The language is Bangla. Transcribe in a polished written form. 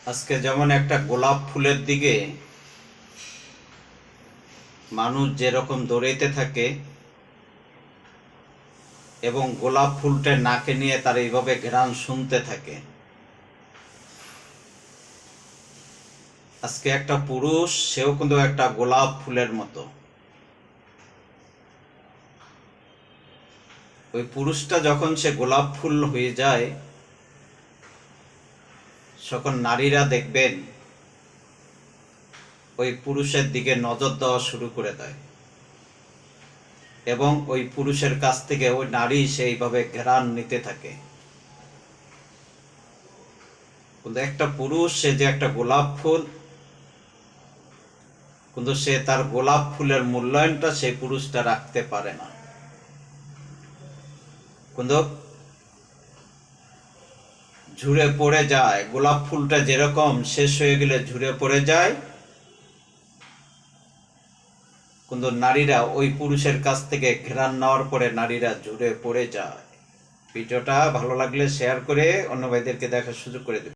আজকে যেমন একটা গোলাপ ফুলের দিকে মানুষ যেরকম দৌড়াইতে থাকে এবং গোলাপ ফুলটা নাকে নিয়ে তার এইভাবে ঘ্রাণ শুনতে থাকে, আজকে একটা পুরুষ, সেও কিন্তু একটা গোলাপ ফুলের মতো। ওই পুরুষটা যখন সে গোলাপ ফুল হয়ে যায়, তখন নারীরা দেখবেন ওই পুরুষের দিকে নজর দেওয়া শুরু করে দেয় এবং ওই পুরুষের কাছ থেকে ওই নারী সেইভাবে ঘ্রাণ নিতে থাকে। কিন্তু একটা পুরুষ, সে যে একটা গোলাপ ফুল, কিন্তু সে তার গোলাপ ফুলের মূল্যায়নটা সেই পুরুষটা রাখতে পারে না। কিন্তু ঝুড়ে পড়ে যায়, গোলাপ ফুলটা যেরকম শেষ হয়ে গেলে ঝুড়ে পড়ে যায়, কিন্তু নারীরা ওই পুরুষের কাছ থেকে ঘ্রাণ নেওয়ার পরে নারীরা ঝুড়ে পড়ে যায়। ভিডিওটা ভালো লাগলে শেয়ার করে অন্য ভাইদেরকে দেখার সুযোগ করে দেবে।